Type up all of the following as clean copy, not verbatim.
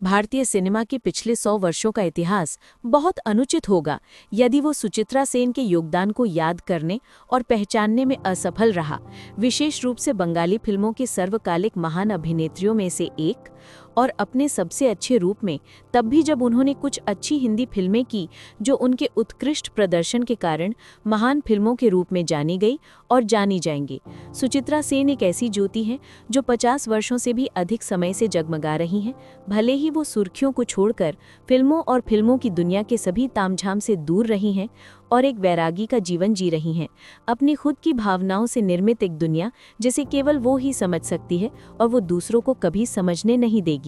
भारतीय सिनेमा के पिछले 100 वर्षों का इतिहास बहुत अनुचित होगा यदि वो सुचित्रा सेन के योगदान को याद करने और पहचानने में असफल रहा, विशेष रूप से बंगाली फिल्मों के सर्वकालिक महान अभिनेत्रियों में से एक, और अपने सबसे अच्छे रूप में तब भी जब उन्होंने कुछ अच्छी हिंदी फिल्में की जो उनके उत्कृष्ट प्रदर्शन के कारण महान फिल्मों के रूप में जानी गई और जानी जाएंगी। सुचित्रा सेन एक ऐसी ज्योति हैं जो 50 वर्षों से भी अधिक समय से जगमगा रही हैं, भले ही वो सुर्खियों को छोड़कर फिल्मों और फिल्मों की दुनिया के सभी तामझाम से दूर रही हैं और एक वैरागी का जीवन जी रही हैं, अपनी खुद की भावनाओं से निर्मित एक दुनिया जिसे केवल वो ही समझ सकती है और वो दूसरों को कभी समझने नहीं देगी।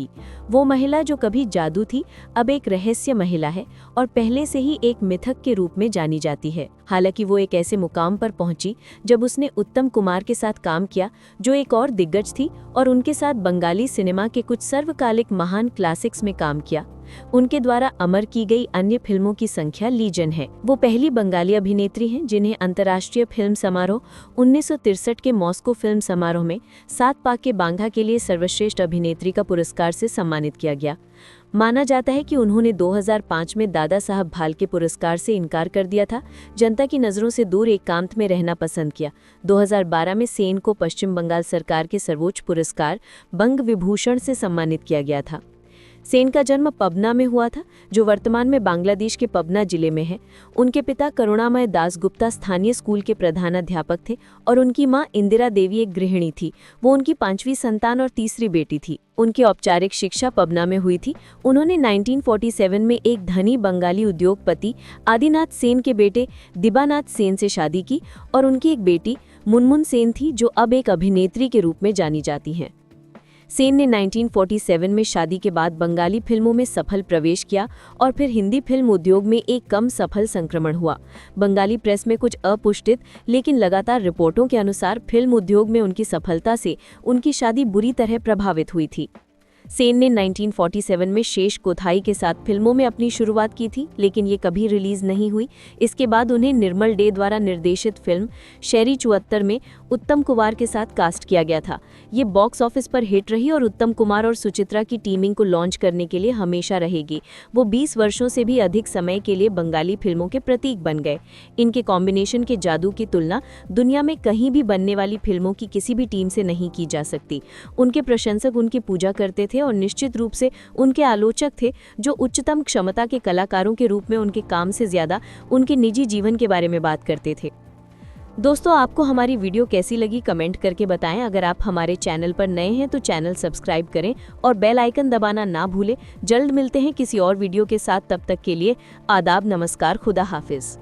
वो महिला जो कभी जादू थी अब एक रहस्य महिला है और पहले से ही एक मिथक के रूप में जानी जाती है। हालांकि वो एक ऐसे मुकाम पर पहुंची जब उसने उत्तम कुमार के साथ काम किया जो एक और दिग्गज थी, और उनके साथ बंगाली सिनेमा के कुछ सर्वकालिक महान क्लासिक्स में काम किया। उनके द्वारा अमर की गई अन्य फिल्मों की संख्या लीजन है। वो पहली बंगाली अभिनेत्री हैं जिन्हें अंतर्राष्ट्रीय फिल्म समारोह 1963 के मॉस्को फिल्म समारोह में 7 पाक के बांघा के लिए सर्वश्रेष्ठ अभिनेत्री का पुरस्कार से सम्मानित किया गया। माना जाता है कि उन्होंने 2005 में दादा साहब फाल्के पुरस्कार से इनकार कर दिया था, जनता की नज़रों से दूर एकांत में रहना पसंद किया। 2012 में सेन को पश्चिम बंगाल सरकार के सर्वोच्च पुरस्कार बंग विभूषण से सम्मानित किया गया था। सेन का जन्म पबना में हुआ था, जो वर्तमान में बांग्लादेश के पबना जिले में है। उनके पिता करुणामय दासगुप्ता स्थानीय स्कूल के प्रधानाध्यापक थे और उनकी मां इंदिरा देवी एक गृहिणी थी। वो उनकी 5वीं संतान और तीसरी बेटी थी। उनकी औपचारिक शिक्षा पबना में हुई थी। उन्होंने 1947 में एक धनी बंगाली उद्योगपति आदिनाथ सेन के बेटे दिबानाथ सेन से शादी की और उनकी एक बेटी मुनमुन सेन थी जो अब एक अभिनेत्री के रूप में जानी जाती हैं। सेन ने 1947 में शादी के बाद बंगाली फिल्मों में सफल प्रवेश किया और फिर हिंदी फिल्म उद्योग में एक कम सफल संक्रमण हुआ। बंगाली प्रेस में कुछ अपुष्टित लेकिन लगातार रिपोर्टों के अनुसार फिल्म उद्योग में उनकी सफलता से उनकी शादी बुरी तरह प्रभावित हुई थी। सेन ने 1947 में शेष कोथाई के साथ फिल्मों में अपनी शुरुआत की थी, लेकिन ये कभी रिलीज नहीं हुई। इसके बाद उन्हें निर्मल डे द्वारा निर्देशित फिल्म शेरी 74 में उत्तम कुमार के साथ कास्ट किया गया था। ये बॉक्स ऑफिस पर हिट रही और उत्तम कुमार और सुचित्रा की टीमिंग को लॉन्च करने के लिए हमेशा रहेगी। वो 20 वर्षों से भी अधिक समय के लिए बंगाली फिल्मों के प्रतीक बन गए। इनके कॉम्बिनेशन के जादू की तुलना दुनिया में कहीं भी बनने वाली फिल्मों की किसी भी टीम से नहीं की जा सकती। उनके प्रशंसक उनकी पूजा करते थे और निश्चित रूप से उनके आलोचक थे जो उच्चतम क्षमता के कलाकारों के रूप में उनके काम से ज्यादा उनके निजी जीवन के बारे में बात करते थे। दोस्तों, आपको हमारी वीडियो कैसी लगी कमेंट करके बताएं। अगर आप हमारे चैनल पर नए हैं तो चैनल सब्सक्राइब करें और बेल आइकन दबाना ना भूलें। जल्द मिलते हैं किसी और वीडियो के साथ, तब तक के लिए आदाब, नमस्कार, खुदा हाफिज।